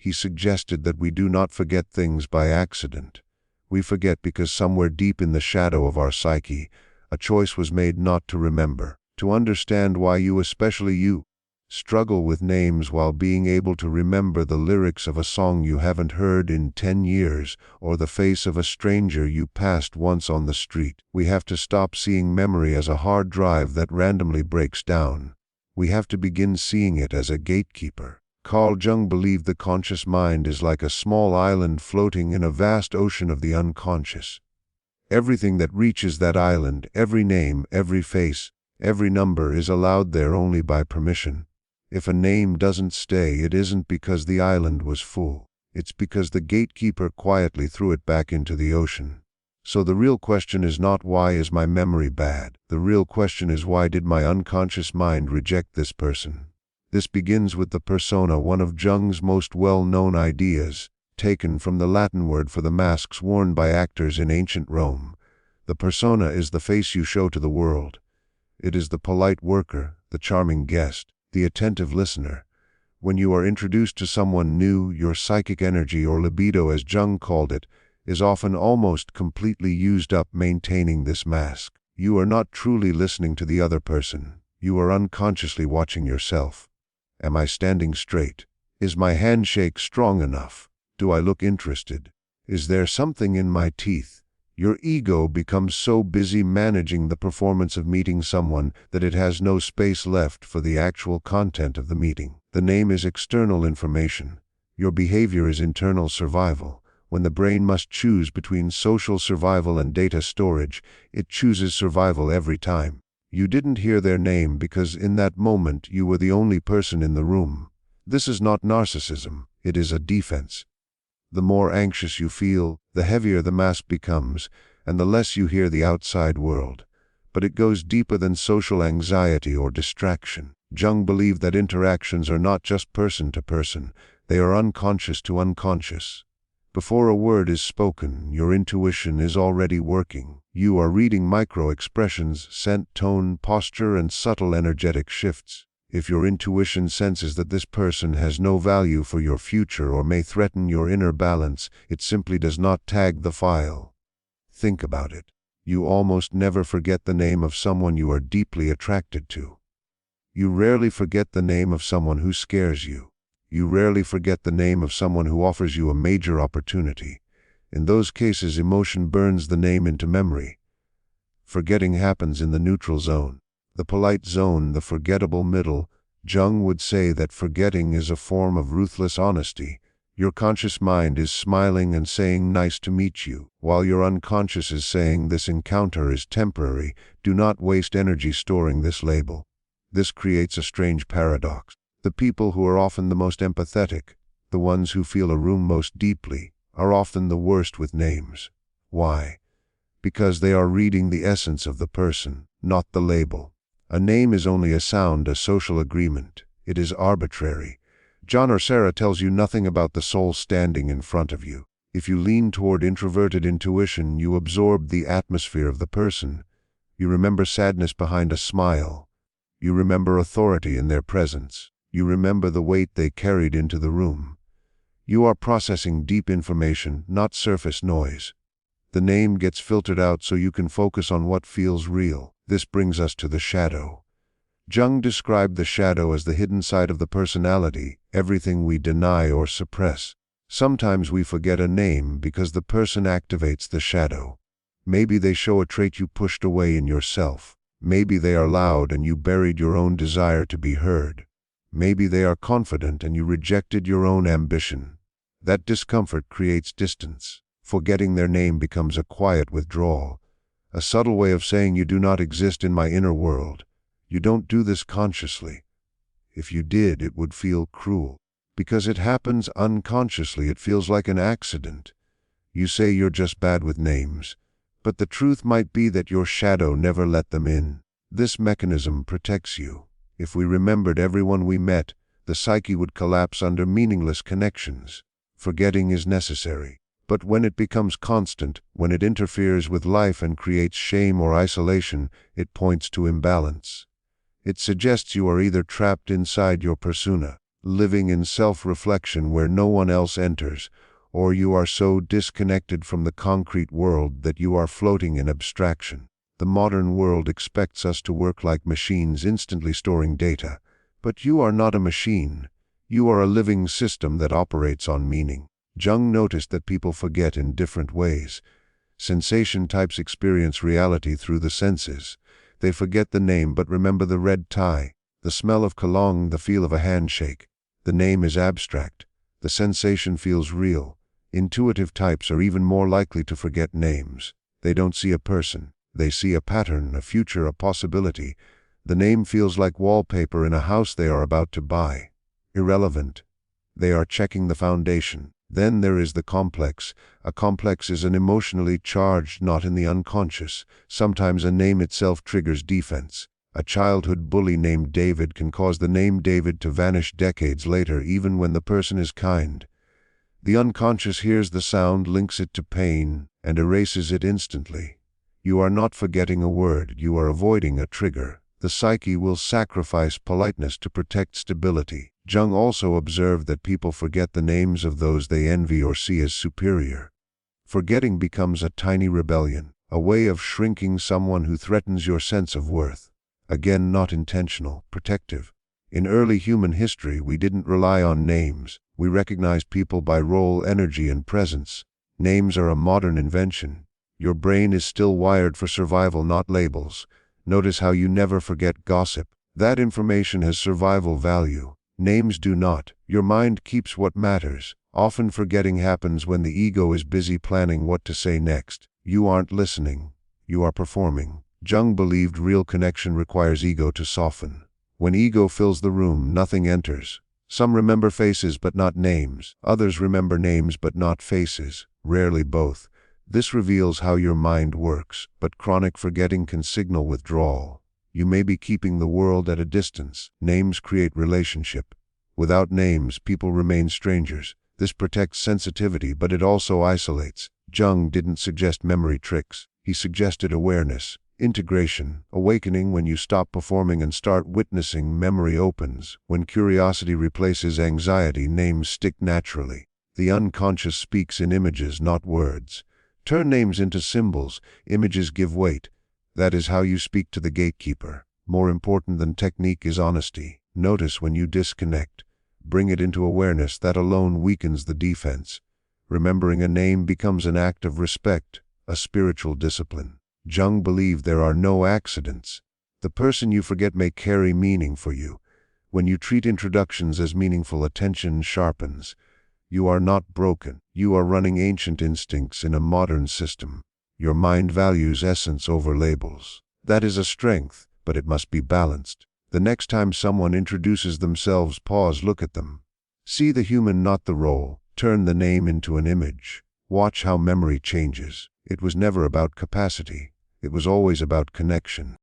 He suggested that we do not forget things by accident. We forget because somewhere deep in the shadow of our psyche, a choice was made not to remember. To understand why you, especially you, struggle with names while being able to remember the lyrics of a song you haven't heard in 10 years, or the face of a stranger you passed once on the street, we have to stop seeing memory as a hard drive that randomly breaks down. We have to begin seeing it as a gatekeeper. Carl Jung believed the conscious mind is like a small island floating in a vast ocean of the unconscious. Everything that reaches that island, every name, every face, every number, is allowed there only by permission. If a name doesn't stay, it isn't because the island was full. It's because the gatekeeper quietly threw it back into the ocean. So the real question is not why is my memory bad. The real question is why did my unconscious mind reject this person? This begins with the persona, one of Jung's most well-known ideas, taken from the Latin word for the masks worn by actors in ancient Rome. The persona is the face you show to the world. It is the polite worker, the charming guest, the attentive listener. When you are introduced to someone new, your psychic energy, or libido as Jung called it, is often almost completely used up maintaining this mask. You are not truly listening to the other person. You are unconsciously watching yourself. Am I standing straight? Is my handshake strong enough? Do I look interested? Is there something in my teeth? Your ego becomes so busy managing the performance of meeting someone that it has no space left for the actual content of the meeting. The name is external information. Your behavior is internal survival. When the brain must choose between social survival and data storage, it chooses survival every time. You didn't hear their name because in that moment you were the only person in the room. This is not narcissism, it is a defense. The more anxious you feel, the heavier the mask becomes, and the less you hear the outside world. But it goes deeper than social anxiety or distraction. Jung believed that interactions are not just person to person, they are unconscious to unconscious. Before a word is spoken, your intuition is already working. You are reading micro-expressions, scent, tone, posture, and subtle energetic shifts. If your intuition senses that this person has no value for your future or may threaten your inner balance, it simply does not tag the file. Think about it. You almost never forget the name of someone you are deeply attracted to. You rarely forget the name of someone who scares you. You rarely forget the name of someone who offers you a major opportunity. In those cases, emotion burns the name into memory. Forgetting happens in the neutral zone, the polite zone, the forgettable middle. Jung would say that forgetting is a form of ruthless honesty. Your conscious mind is smiling and saying nice to meet you, while your unconscious is saying this encounter is temporary. Do not waste energy storing this label. This creates a strange paradox. The people who are often the most empathetic, the ones who feel a room most deeply, are often the worst with names. Why? Because they are reading the essence of the person, not the label. A name is only a sound, a social agreement. It is arbitrary. John or Sarah tells you nothing about the soul standing in front of you. If you lean toward introverted intuition, you absorb the atmosphere of the person. You remember sadness behind a smile. You remember authority in their presence. You remember the weight they carried into the room. You are processing deep information, not surface noise. The name gets filtered out so you can focus on what feels real. This brings us to the shadow. Jung described the shadow as the hidden side of the personality, everything we deny or suppress. Sometimes we forget a name because the person activates the shadow. Maybe they show a trait you pushed away in yourself. Maybe they are loud and you buried your own desire to be heard. Maybe they are confident and you rejected your own ambition. That discomfort creates distance. Forgetting their name becomes a quiet withdrawal, a subtle way of saying you do not exist in my inner world. You don't do this consciously. If you did, it would feel cruel. Because it happens unconsciously, it feels like an accident. You say you're just bad with names, but the truth might be that your shadow never let them in. This mechanism protects you. If we remembered everyone we met, the psyche would collapse under meaningless connections. Forgetting is necessary. But when it becomes constant, when it interferes with life and creates shame or isolation, it points to imbalance. It suggests you are either trapped inside your persona, living in self-reflection where no one else enters, or you are so disconnected from the concrete world that you are floating in abstraction. The modern world expects us to work like machines, instantly storing data. But you are not a machine. You are a living system that operates on meaning. Jung noticed that people forget in different ways. Sensation types experience reality through the senses. They forget the name but remember the red tie, the smell of cologne, the feel of a handshake. The name is abstract. The sensation feels real. Intuitive types are even more likely to forget names. They don't see a person. They see a pattern, a future, a possibility. The name feels like wallpaper in a house they are about to buy. Irrelevant. They are checking the foundation. Then there is the complex. A complex is an emotionally charged knot in the unconscious. Sometimes a name itself triggers defense. A childhood bully named David can cause the name David to vanish decades later, even when the person is kind. The unconscious hears the sound, links it to pain, and erases it instantly. You are not forgetting a word, you are avoiding a trigger. The psyche will sacrifice politeness to protect stability. Jung also observed that people forget the names of those they envy or see as superior. Forgetting becomes a tiny rebellion, a way of shrinking someone who threatens your sense of worth. Again, not intentional, protective. In early human history, we didn't rely on names. We recognized people by role, energy, and presence. Names are a modern invention. Your brain is still wired for survival, not labels. Notice how you never forget gossip. That information has survival value. Names do not. Your mind keeps what matters. Often forgetting happens when the ego is busy planning what to say next. You aren't listening. You are performing. Jung believed real connection requires ego to soften. When ego fills the room, nothing enters. Some remember faces but not names. Others remember names but not faces. Rarely both. This reveals how your mind works, but chronic forgetting can signal withdrawal. You may be keeping the world at a distance. Names create relationship. Without names, people remain strangers. This protects sensitivity, but it also isolates. Jung didn't suggest memory tricks. He suggested awareness, integration, awakening. When you stop performing and start witnessing, memory opens. When curiosity replaces anxiety, names stick naturally. The unconscious speaks in images, not words. Turn names into symbols. Images give weight. That is how you speak to the gatekeeper. More important than technique is honesty. Notice when you disconnect. Bring it into awareness. That alone weakens the defense. Remembering a name becomes an act of respect, a spiritual discipline. Jung believed there are no accidents. The person you forget may carry meaning for you. When you treat introductions as meaningful, attention sharpens. You are not broken. You are running ancient instincts in a modern system. Your mind values essence over labels. That is a strength, but it must be balanced. The next time someone introduces themselves, pause, look at them. See the human, not the role. Turn the name into an image. Watch how memory changes. It was never about capacity. It was always about connection.